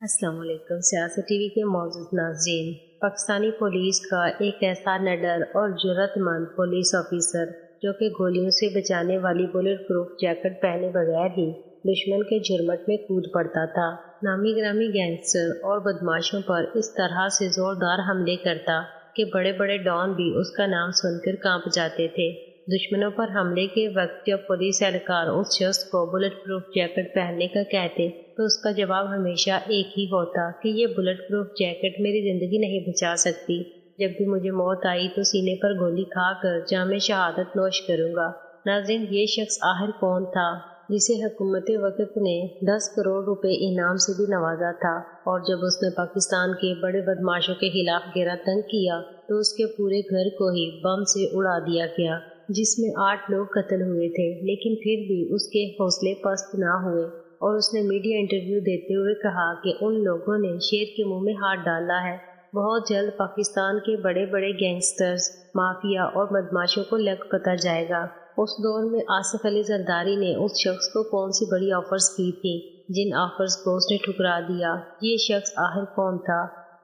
अस्सलाम वालेकुम। सियासत टीवी के मौजूद नाज़रीन, पाकिस्तानी पुलिस का एक ऐसा निडर और जुर्रतमंद पुलिस ऑफिसर जो कि गोलियों से बचाने वाली बुलेट प्रूफ जैकेट पहने बगैर ही दुश्मन के झुरमट में कूद पड़ता था, नामी गिरामी गैंगस्टर और बदमाशों पर इस तरह से जोरदार हमले करता कि बड़े बड़े डॉन भी उसका नाम सुनकर कांप जाते थे। दुश्मनों पर हमले के वक्त जब पुलिस एहलकार उस शख्स को बुलेट प्रूफ जैकेट पहनने का कहते तो उसका जवाब हमेशा एक ही होता कि ये बुलेट प्रूफ जैकेट मेरी ज़िंदगी नहीं बचा सकती। जब भी मुझे मौत आई तो सीने पर गोली खाकर जामे शहादत नोश करूँगा। नाज़रीन, ये शख्स आखिर कौन था जिसे हुकूमत वक्त ने 10 करोड़ रुपए इनाम से भी नवाजा था, और जब उसने पाकिस्तान के बड़े बदमाशों के खिलाफ घेरा तंग किया तो उसके पूरे घर को ही बम से उड़ा दिया गया, जिसमें 8 लोग कत्ल हुए थे। लेकिन फिर भी उसके हौसले पस्त ना हुए और उसने मीडिया इंटरव्यू देते हुए कहा कि उन लोगों ने शेर के मुंह में हाथ डाला है। बहुत जल्द पाकिस्तान के बड़े बड़े गैंगस्टर्स, माफिया और बदमाशों को लग पता जाएगा। उस दौर में आसिफ अली जरदारी ने उस शख्स को कौन सी बड़ी ऑफर्स की थी जिन ऑफर्स को उसने ठुकरा दिया। ये शख्स आखिर कौन था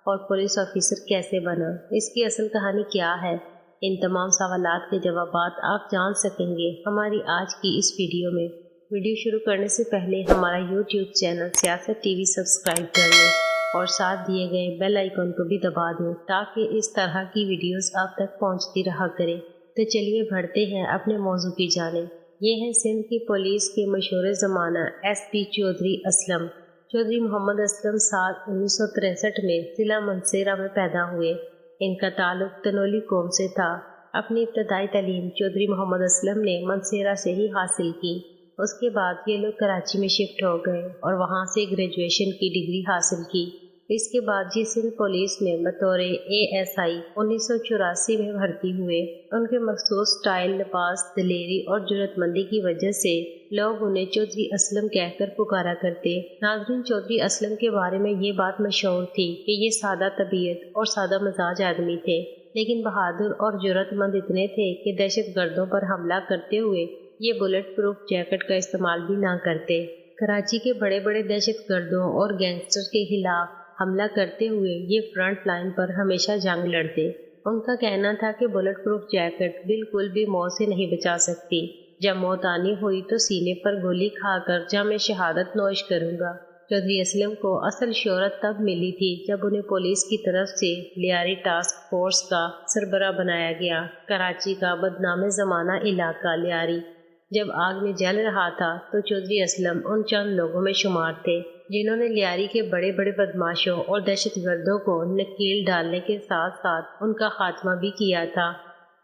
और पुलिस ऑफिसर कैसे बना, इसकी असल कहानी क्या है, इन तमाम सवालात के जवाब आप जान सकेंगे हमारी आज की इस वीडियो में। वीडियो शुरू करने से पहले हमारा यूट्यूब चैनल सियासत टीवी सब्सक्राइब कर लें और साथ दिए गए बेल आइकन को भी दबा दें ताकि इस तरह की वीडियोस आप तक पहुंचती रहा करें। तो चलिए बढ़ते हैं अपने मौजू की जानिब। ये है सिंध की पुलिस के मशहूर ज़माना SP चौधरी असलम। चौधरी मोहम्मद असलम साल 1963 में ज़िला मंसेरा में पैदा हुए। इनका ताल्लुक तनोली कौम से था। अपनी इब्तदाई तालीम चौधरी मोहम्मद असलम ने मंसेरा से ही हासिल की। उसके बाद ये लोग कराची में शिफ्ट हो गए और वहाँ से ग्रेजुएशन की डिग्री हासिल की। इसके बाद ये सिंध पुलिस में बतौर ASI 1984 में भर्ती हुए। उनके मखसूस स्टाइल, लिबास, दिलेरी और जुर्रतमंदी की वजह से लोग उन्हें चौधरी असलम कहकर पुकारा करते। नाज़रीन, चौधरी असलम के बारे में ये बात मशहूर थी कि ये सादा तबीयत और सादा मिजाज आदमी थे, लेकिन बहादुर और जुर्रतमंद इतने थे कि दहशत गर्दों पर हमला करते हुए ये बुलेट प्रूफ जैकेट का इस्तेमाल भी ना करते। कराची के बड़े बड़े दहशत गर्दों और गैंगस्टर के खिलाफ हमला करते हुए ये फ्रंट लाइन पर हमेशा जंग लड़ते। उनका कहना था कि बुलेट प्रूफ जैकेट बिल्कुल भी मौत से नहीं बचा सकती। जब मौत आनी हुई तो सीने पर गोली खाकर जामे शहादत नोश करूंगा। चौधरी असलम को असल शोहरत तब मिली थी जब उन्हें पुलिस की तरफ से लियारी टास्क फोर्स का सरबराह बनाया गया। कराची का बदनाम ज़माना इलाका लियारी जब आग में जल रहा था तो चौधरी असलम उन चंद लोगों में शुमार थे जिन्होंने लियारी के बड़े बड़े बदमाशों और दहशत गर्दों को नकील डालने के साथ साथ उनका खात्मा भी किया था।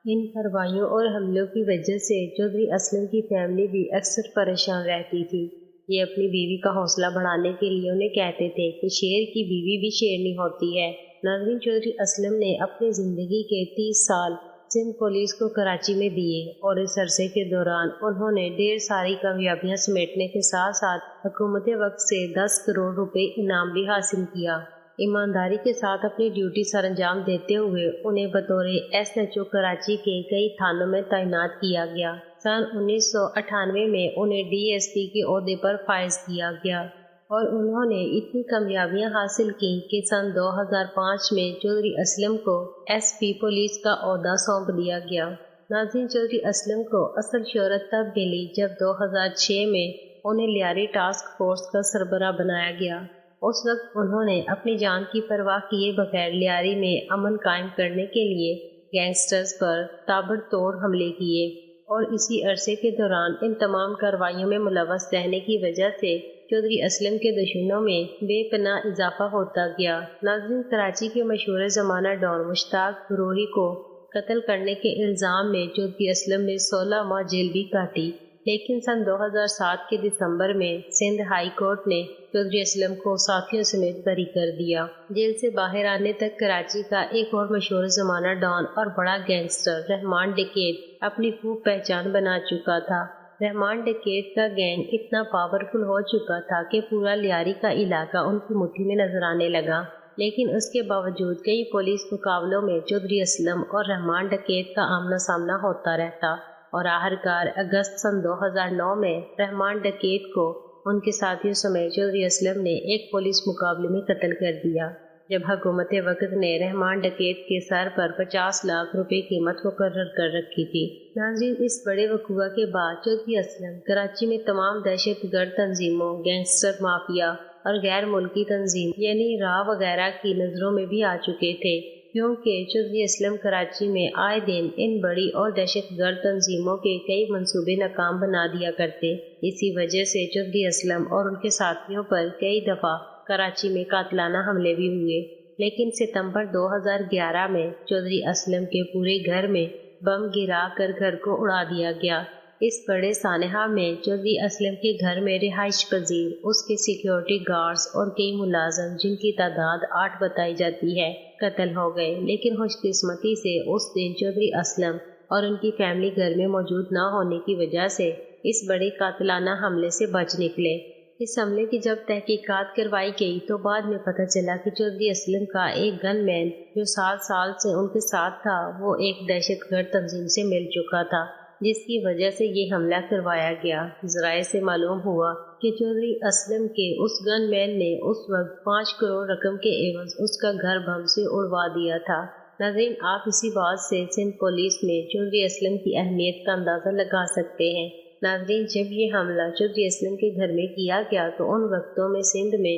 इन कार्रवाइयों और हमलों की वजह से चौधरी असलम की फैमिली भी अक्सर परेशान रहती थी। ये अपनी बीवी का हौसला बढ़ाने के लिए उन्हें कहते थे कि शेर की बीवी भी शेरनी होती है। नाज़रीन, चौधरी असलम ने अपनी ज़िंदगी के 30 साल सिंध पुलिस को कराची में दिए और इस अरसे के दौरान उन्होंने ढेर सारी कामयाबियां समेटने के साथ साथ हुकूमत वक्त से 10 करोड़ रुपए इनाम भी हासिल किया। ईमानदारी के साथ अपनी ड्यूटी सर अंजाम देते हुए उन्हें बतौर SHO कराची के कई थानों में तैनात किया गया। सन 1998 में उन्हें DSP के ओहदे पर फाइज किया गया और उन्होंने इतनी कामयाबियां हासिल की कि सन 2005 में चौधरी असलम को SP पुलिस का ओहदा सौंप दिया गया। नाज़रीन, चौधरी असलम को असल शोहरत तब मिली जब 2006 में उन्हें लियारी टास्क फोर्स का सरबराह बनाया गया। उस वक्त उन्होंने अपनी जान की परवाह किए बगैर लियारी में अमन कायम करने के लिए गैंगस्टर्स पर ताबड़तोड़ हमले किए और इसी अरसे के दौरान इन तमाम कार्रवाइयों में मुलव्वस रहने की वजह से चौधरी असलम के दुश्मनों में बेपनाह इजाफा होता गया। नाज़रीन, कराची के मशहूर ज़माना डॉन मुश्ताक फरोही को कत्ल करने के इल्ज़ाम में चौधरी असलम ने 16 माह जेल भी काटी, लेकिन सन 2007 के दिसंबर में सिंध हाई कोर्ट ने चौधरी असलम को साथियों समेत बरी कर दिया। जेल से बाहर आने तक कराची का एक और मशहूर ज़माना डॉन और बड़ा गैंगस्टर रहमान डकैत अपनी खूब पहचान बना चुका था। रहमान डकैत का गैंग इतना पावरफुल हो चुका था कि पूरा लियारी का इलाका उनकी मुट्ठी में नजर आने लगा, लेकिन उसके बावजूद कई पुलिस मुकाबलों में चौधरी असलम और रहमान डकैत का आमना सामना होता रहता और आखिरकार अगस्त सन 2009 में रहमान डकैत को ان کے ساتھیوں سمیت چودھری اسلم نے ایک پولیس مقابلے میں قتل کر دیا جب حکومت وقت نے رحمان ڈکیت کے سر پر 50 لاکھ روپے قیمت مقرر کر رکھی تھی۔ ناظرین، اس بڑے وقوع کے بعد چودھری اسلم کراچی میں تمام دہشت گرد تنظیموں، گینگسٹر مافیا اور غیر ملکی تنظیم یعنی را وغیرہ کی نظروں میں بھی آ چکے تھے، کیونکہ چودھری اسلم کراچی میں آئے دن ان بڑی اور دہشت گرد تنظیموں کے کئی منصوبے ناکام بنا دیا کرتے۔ اسی وجہ سے چودھری اسلم اور ان کے ساتھیوں پر کئی دفعہ کراچی میں قاتلانہ حملے بھی ہوئے، لیکن ستمبر 2011 میں چودھری اسلم کے پورے گھر میں بم گرا کر گھر کو اڑا دیا گیا۔ اس بڑے سانحہ میں چودھری اسلم کے گھر میں رہائش پذیر، اس کے سیکیورٹی گارڈز اور کئی ملازم جن کی تعداد 8 بتائی جاتی ہے قتل ہو گئے، لیکن خوش قسمتی سے اس دن چودھری اسلم اور ان کی فیملی گھر میں موجود نہ ہونے کی وجہ سے اس بڑے قاتلانہ حملے سے بچ نکلے۔ اس حملے کی جب تحقیقات کروائی گئی تو بعد میں پتہ چلا کہ چودھری اسلم کا ایک گن مین جو 7 سال سے ان کے ساتھ تھا وہ ایک دہشت گرد تنظیم سے مل چکا تھا، جس کی وجہ سے یہ حملہ کروایا گیا۔ ذرائع سے معلوم ہوا کہ چودھری اسلم کے اس گن مین نے اس وقت 5 کروڑ رقم کے عوض اس کا گھر بم سے اڑوا دیا تھا۔ ناظرین، آپ اسی بات سے سندھ پولیس میں چودھری اسلم کی اہمیت کا اندازہ لگا سکتے ہیں۔ ناظرین، جب یہ حملہ چودھری اسلم کے گھر میں کیا گیا تو ان وقتوں میں سندھ میں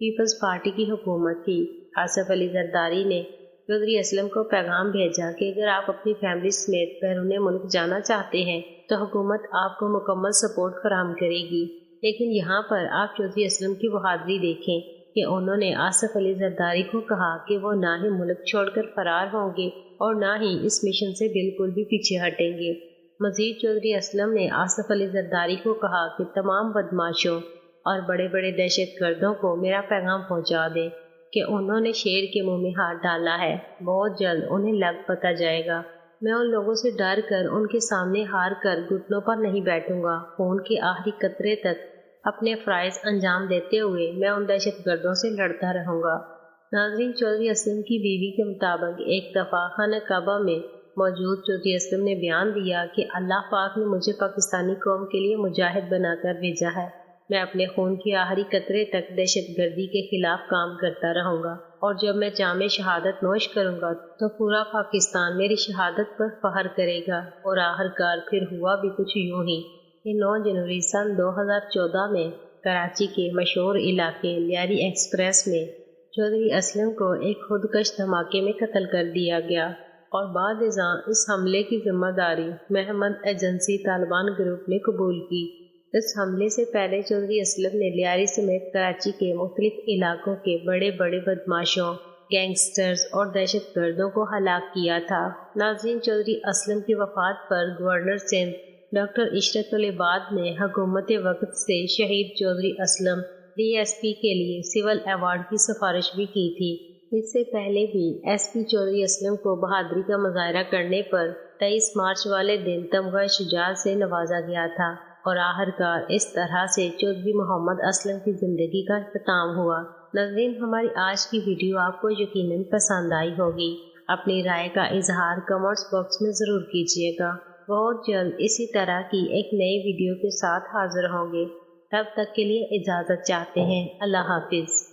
پیپلز پارٹی کی حکومت تھی۔ آصف علی زرداری نے چودھری اسلم کو پیغام بھیجا کہ اگر آپ اپنی فیملی سمیت بیرون ملک جانا چاہتے ہیں تو حکومت آپ کو مکمل سپورٹ فراہم کرے گی، لیکن یہاں پر آپ چودھری اسلم کی بہادری دیکھیں کہ انہوں نے آصف علی زرداری کو کہا کہ وہ نہ ہی ملک چھوڑ کر فرار ہوں گے اور نہ ہی اس مشن سے بالکل بھی پیچھے ہٹیں گے۔ مزید چودھری اسلم نے آصف علی زرداری کو کہا کہ تمام بدماشوں اور بڑے بڑے دہشت گردوں کو میرا پیغام پہنچا دیں کہ انہوں نے شیر کے منہ میں ہاتھ ڈالا ہے، بہت جلد انہیں لگ پتا جائے گا۔ میں ان لوگوں سے ڈر کر ان کے سامنے ہار کر گھٹنوں پر نہیں بیٹھوں گا، خون کے آخری قطرے تک اپنے فرائض انجام دیتے ہوئے میں ان دہشت گردوں سے لڑتا رہوں گا۔ ناظرین، چودھری اسلم کی بیوی کے مطابق ایک دفعہ خانہ کعبہ میں موجود چودھری اسلم نے بیان دیا کہ اللہ پاک نے مجھے پاکستانی قوم کے لیے مجاہد بنا کر بھیجا ہے، میں اپنے خون کے آخری قطرے تک دہشت گردی کے خلاف کام کرتا رہوں گا، اور جب میں جام شہادت نوش کروں گا تو پورا پاکستان میری شہادت پر فخر کرے گا۔ اور آخرکار پھر ہوا بھی کچھ یوں ہی کہ 9 جنوری سن 2014 میں کراچی کے مشہور علاقے لیاری ایکسپریس میں چودھری اسلم کو ایک خودکش دھماکے میں قتل کر دیا گیا، اور بعد ازاں اس حملے کی ذمہ داری محمد ایجنسی طالبان گروپ نے قبول کی۔ اس حملے سے پہلے چودھری اسلم نے لیاری سمیت کراچی کے مختلف علاقوں کے بڑے بڑے بدماشوں، گینگسٹرز اور دہشت گردوں کو ہلاک کیا تھا۔ ناظرین، چودھری اسلم کی وفات پر گورنر سندھ ڈاکٹر عشرت العباد نے حکومت وقت سے شہید چودھری اسلم DSP کے لیے سول ایوارڈ کی سفارش بھی کی تھی۔ اس سے پہلے بھی SP چودھری اسلم کو بہادری کا مظاہرہ کرنے پر 23 مارچ والے دن تمغہ شجاعت سے نوازا گیا تھا، اور آخرکار اس طرح سے چودھری محمد اسلم کی زندگی کا اختتام ہوا۔ ناظرین، ہماری آج کی ویڈیو آپ کو یقیناً پسند آئی ہوگی۔ اپنی رائے کا اظہار کمنٹس باکس میں ضرور کیجیے گا۔ بہت جلد اسی طرح کی ایک نئی ویڈیو کے ساتھ حاضر ہوں گے۔ تب تک کے لیے اجازت چاہتے ہیں۔ اللہ حافظ۔